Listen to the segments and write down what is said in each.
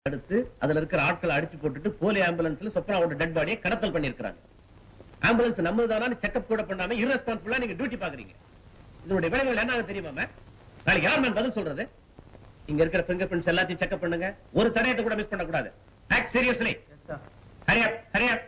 அடுத்து அதுல இருக்கிற ஆட்களை அடிச்சு போட்டுட்டு போலி ஆம்புலன்ஸ்ல சொப்னாவோட டெட் பாடியை கடத்தல் பண்ணிருக்காங்க. ஆம்புலன்ஸ் நம்மதானு செக்அப் கூட பண்ணாம irresponsible நீங்க டியூட்டி பாக்குறீங்க. இதனுடைய விளைவுகள் என்ன தெரியுமா? நாளைக்கு யார் பதில் சொல்றது? இங்க இருக்கிற பிங்கர் பிரிண்ட்ஸ் எல்லாத்தையும் செக்அப் பண்ணுங்க. ஒரு தடயத்தை கூட மிஸ் பண்ண கூடாது. Act seriously. Hurry up, hurry up.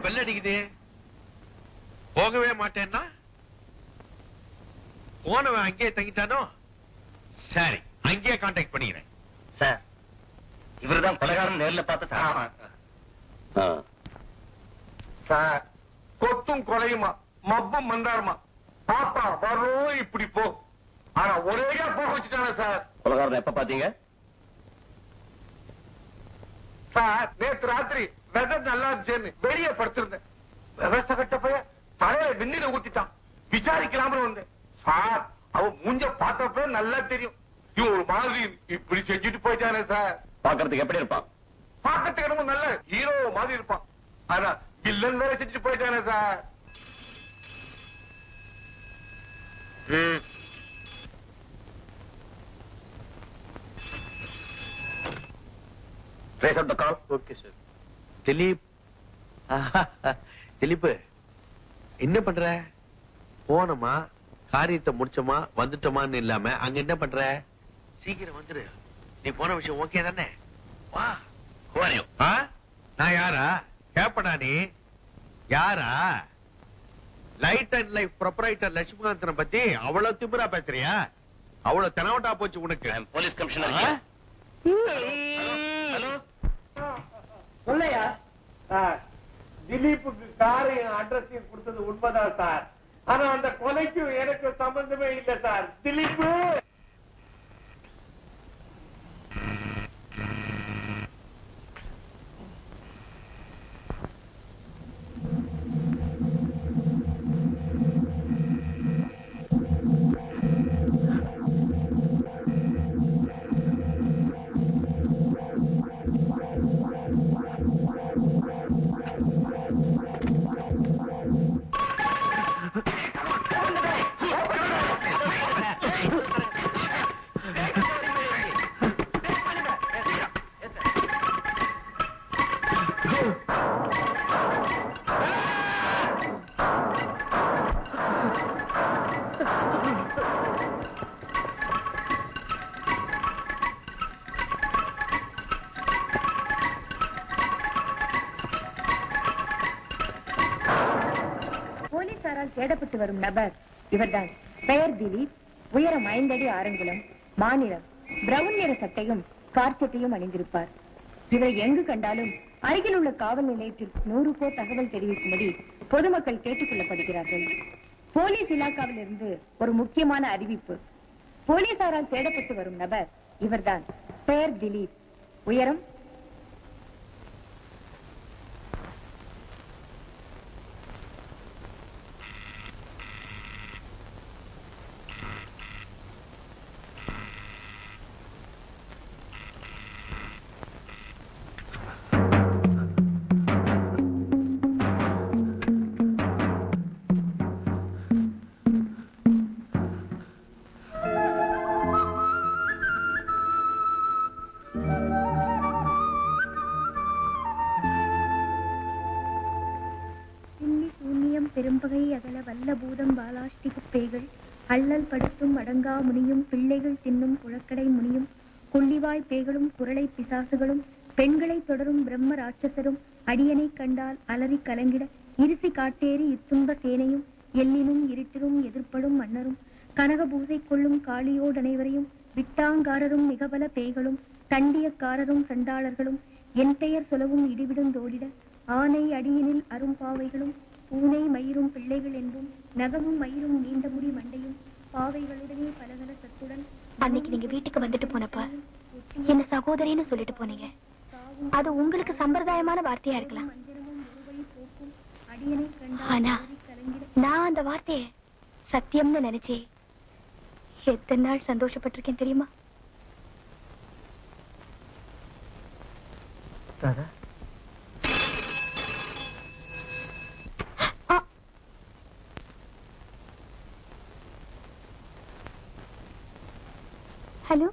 Bell அடிக்குது. போகவே மாட்டேன்னா போனவன் அங்கேயே தங்கிட்டானோ? சரி, அங்கேயே கான்டாக்ட் பண்ணிக்கிறேன். சார், இவர்தான் கொலைகாரன் நேர்ல பார்த்த சார். சார், கொத்தும் கொலையுமா மப்பும் மந்தாருமா பாப்பா வரும் இப்படி போ. ஆனா ஒரேடியா போக வச்சுட்டானே சார். கொலைகாரன் எப்ப பாத்தீங்க? சார், நேற்று ராத்திரி வெதர் நல்லா இருந்துச்சுன்னு வெளியே படுத்திருந்தேன். விவசாய கட்ட போய் தலையில வெந்நீரை ஊத்திட்டான். விசாரிக்கலாம்னு வந்தேன். சார், அவன் மூஞ்ச பார்த்தப்ப நல்லா தெரியும். இவன் ஒரு மாதிரி இப்படி செஞ்சுட்டு போயிட்டானே சார். பாக்குறதுக்கு எப்படி இருப்பான்? பார்க்கறதுக்கு ரொம்ப நல்ல ஹீரோ மாதிரி இருப்பான். ஆனா வில்லன் வேற செஞ்சுட்டு போயிட்டானே sir. Trace out the call. Okay sir. Dileep, Dileep என்ன பண்ற? போனோமா, காரியத்தை முடிச்சோமா, வந்துட்டோமான்னு இல்லாம அங்க என்ன பண்ற? சீக்கிரம் வந்துரு. நீ போன விஷயம் ஓகே தானே? வா. நான் யாரா? கேப்படா நீ யாரா? லைட் அண்ட் லைஃப் ப்ரொப்ரைட்டர் லட்சுமிகாந்தனை பத்தி அவ்வளவு திமிரா பேசுறியா? அவ்வளவு தெனவட்டா போச்சு உனக்கு. Police commissioner. ஹலோ, சொல்லையா சார், திலீப்புக்கு காரையும் அட்ரஸையும் கொடுத்தது உண்மைதான் சார். ஆனா அந்த கொலைக்கும் எனக்கு சம்பந்தமே இல்லை சார். திலீப்பு தேடப்பட்டு வரும் நபர் இவர்தான். பெயர் திலீப். உயரம் 5 அடி 6 அங்குலம். மாநிலம் பிரவுன் நிற சட்டையும் கார்ச்சட்டையும் அணிந்திருப்பார். இவரை எங்கு கண்டாலும் அருகில் உள்ள காவல் நிலையத்தில் 100 பேர் தகவல் தெரிவிக்கும்படி பொதுமக்கள் கேட்டுக் கொள்ளப்படுகிறார்கள். போலீஸ் இலாக்காவில் இருந்து ஒரு முக்கியமான அறிவிப்பு. போலீசாரால் தேடப்பட்டு வரும் நபர் இவர்தான். பெயர் திலீப். உயரம் பெரும்பகை அகல வல்ல பூதம் பாலாஷ்டிக பேய்கள் அள்ளல் படுத்தும் அடங்கா முனியும் பிள்ளைகள் தின்னும் புழக்கடை முனியும் கொள்ளிவாய் பேய்களும் குரலை பிசாசுகளும் பெண்களை தொடரும் பிரம்ம ராட்சசரும் அடியனை கண்டால் அலறி கலங்கிட இருசி காட்டேறி இத்துன்ப சேனையும் எல்லினும் இருட்டிலும் எதிர்ப்படும் மன்னரும் கனக பூசை கொள்ளும் காளியோடனைவரையும் விட்டாங்காரரும் மிகபல பேய்களும் தண்டியக்காரரும் சண்டாளர்களும் என் பெயர் சொலவும் இடிவிடும் தோடிட ஆனை அடியினில் அரும்பாவைகளும் பூனை மயிரும் பிள்ளைகள் என்பும் நகமும் மயிரும் நீண்ட முடி மண்டையும் பாவைகளுடனே பலகல சத்துடன். அன்னைக்கு நீங்க வீட்டுக்கு வந்துட்டு போனப்ப என்ன சகோதரின்னு சொல்லிட்டு போனீங்க. அது உங்களுக்கு சம்பிரதாயமான வார்த்தையா இருக்கலாம். ஆனா நான் அந்த வார்த்தைய சத்தியம்னு நினைச்சே எத்தனை நாள் சந்தோஷப்பட்டிருக்கேன் தெரியுமா? ஹலோ,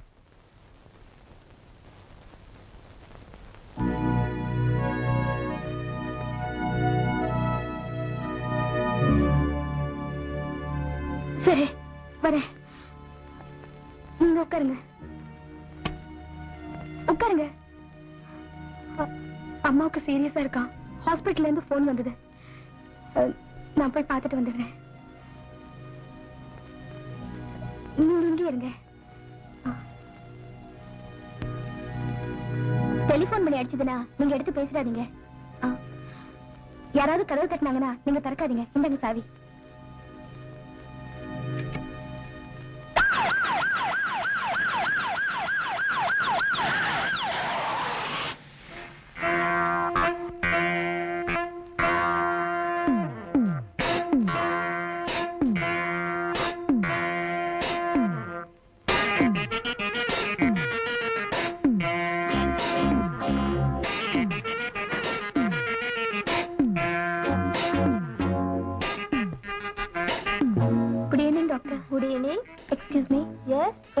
சரி வரேன். நீங்க உட்காருங்க உட்காருங்க. அம்மாவுக்கு சீரியஸா இருக்கான். ஹாஸ்பிட்டல்ல இருந்து போன் வந்தது. நான் போய் பார்த்துட்டு வந்துடுறேன். நீங்க இங்கே இருங்க. டெலிபோன் பண்ணி அடிச்சதுன்னா நீங்க எடுத்து பேசிடாதீங்க. யாராவது கதவு தட்டினாங்கன்னா நீங்க திறக்காதீங்க. இந்தாங்க சாவி.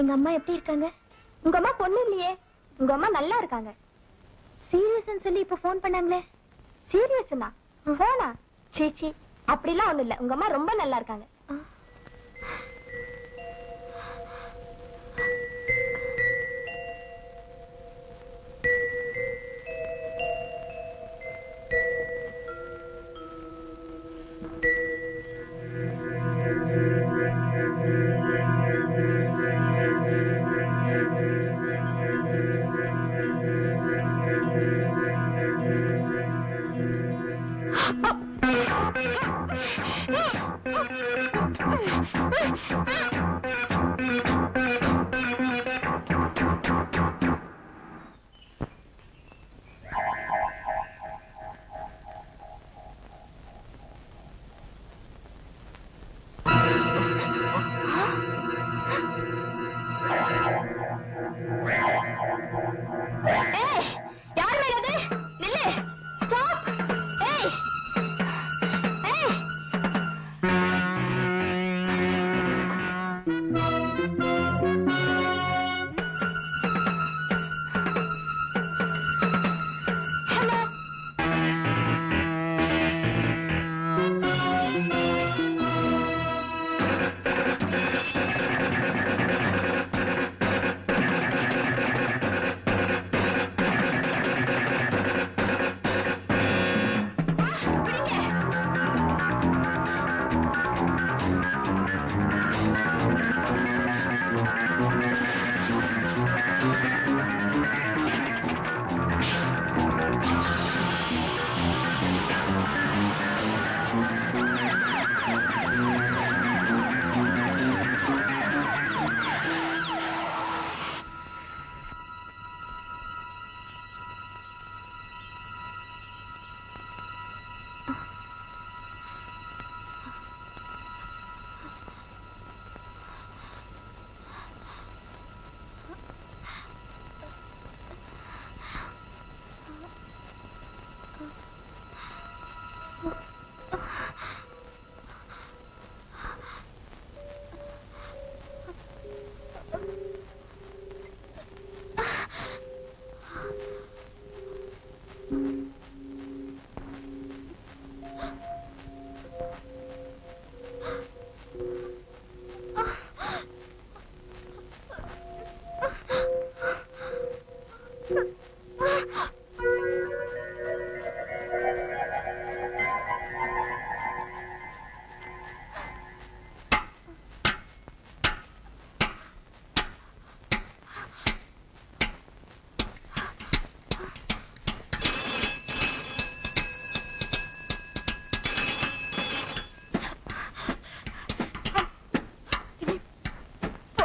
எங்க அம்மா எப்படி இருக்காங்க? உங்க அம்மா பொண்ணு இல்லையே. உங்க அம்மா நல்லா இருக்காங்க. சீரியஸ் சொல்லி இப்ப போன் பண்ணாங்களே. சீரியஸ்னா போனா? சீச்சி, அப்படிலாம் ஒண்ணும் இல்ல. உங்க அம்மா ரொம்ப நல்லா இருக்காங்க.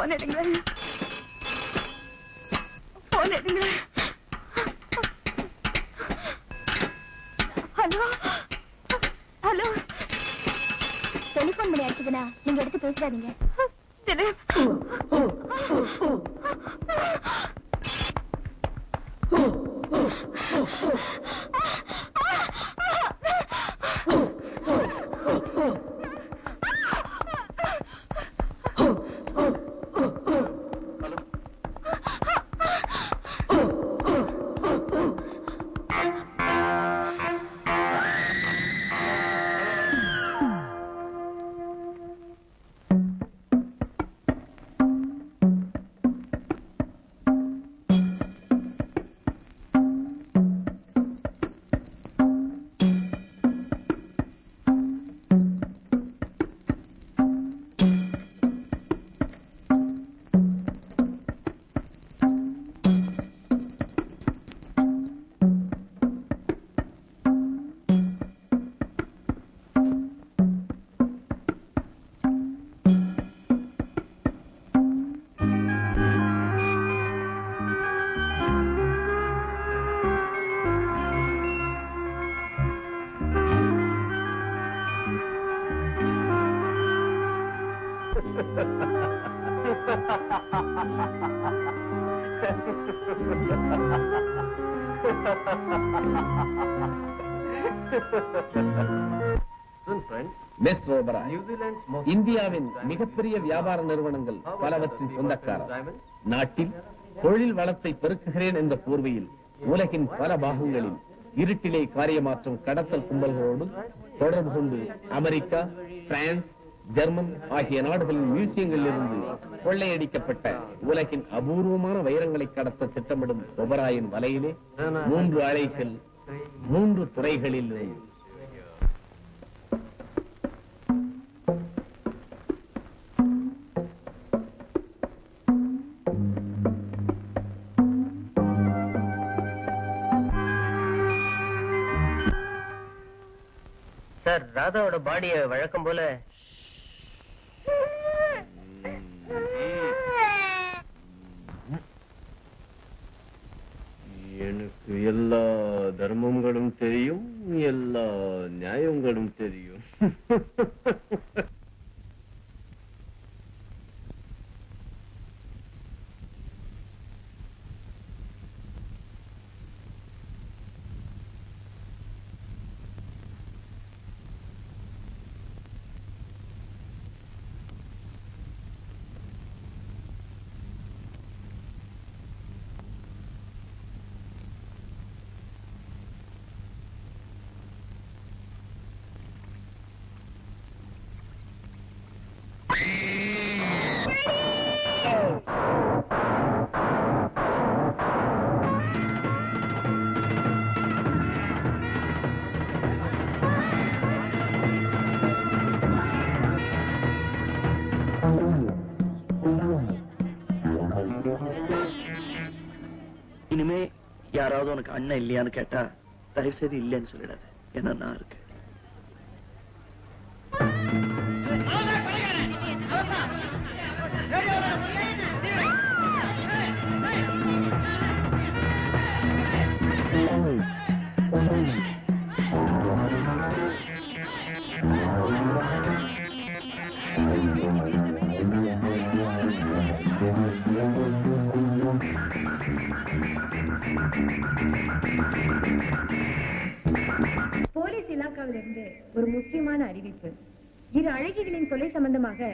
போன் எடுங்க, போன் எடுங்க. ஹலோ ஹலோ, டெலிபோன் பண்ணி அடிச்சதுனா நீங்க எடுத்து பேசுறாதீங்க. திலீப், மிஸ்டர் ஓபராய், இந்தியாவின் மிகப்பெரிய வியாபார நிறுவனங்கள் பலவற்றின் சொந்தக்காரர். நாட்டில் தொழில் வளத்தை பெருக்குகிறேன் என்ற போர்வையில் உலகின் பல பாகங்களில் இருட்டிலே காரியமாற்றும் கடத்தல் கும்பல்களோடு தொடர்பு கொண்டு அமெரிக்கா, பிரான்ஸ், ஜெர்மன் ஆகிய நாடுகளின் மியூசியங்களில் இருந்து கொள்ளையடிக்கப்பட்ட உலகின் அபூர்வமான வைரங்களை கடத்த திட்டமிடும் ஓபராயின் வலையிலே 3 அலைகள் 3 துறைகளில். சார், ராதாவோட பாடிய வழக்கம் போல எனக்கு எல்லா தர்மங்களும் தெரியும், எல்லா நியாயங்களும் தெரியும். இனிமே யாராவது உனக்கு அண்ணன் இல்லையான்னு கேட்டா தயவு செய்து இல்லைன்னு சொல்லிடாது. ஏன்னா நான் இருக்கு. போலீஸ் இலாக்காவிலிருந்து ஒரு முக்கியமான அறிவிப்பு. இரு அழகிகளின் கொலை சம்பந்தமாக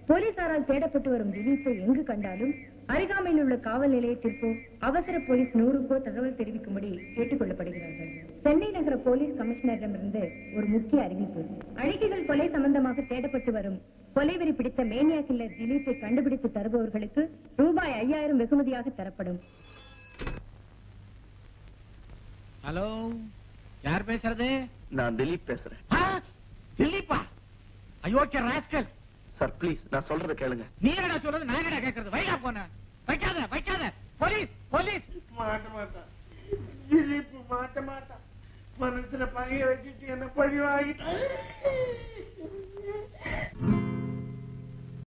போலீசாரால் தேடப்பட்டு வரும் திலீப்பை எங்கு கண்டாலும் அருகாமையில் உள்ள காவல் நிலையத்திற்கோ அவசர போலீஸ் 100க்கோ தகவல் தெரிவிக்கும்படி கேட்டுக் கொள்ளப்படுகிறார்கள். சென்னை நகர போலீஸ் கமிஷனரிடமிருந்து ஒரு முக்கிய அறிவிப்பு. அழகிகள் கொலை சம்பந்தமாக தேடப்பட்டு வரும் கொலைவெறி பிடித்த மேனியா கில்லர் திலீப்பை கண்டுபிடித்து தருபவர்களுக்கு ரூபாய் 5000 வெகுமதியாக தரப்படும். ஹலோ, யார் பேசுறது? நான் திலீப் பேசுறேன். திலீப்பா? அயோக்கிய ராஸ்கல். சார் ப்ளீஸ், நான் சொல்றத கேளுங்க. நீ என்னடா சொல்றது, நான் என்னடா கேக்குறது? வைடா போன. வைக்காத வைக்காத. Police police. மாட்ட மாட்டான் திலீப், மாட்ட மாட்டான். மனசுல பகைய வச்சுட்டு என்ன பழி வாங்கிட்டான்.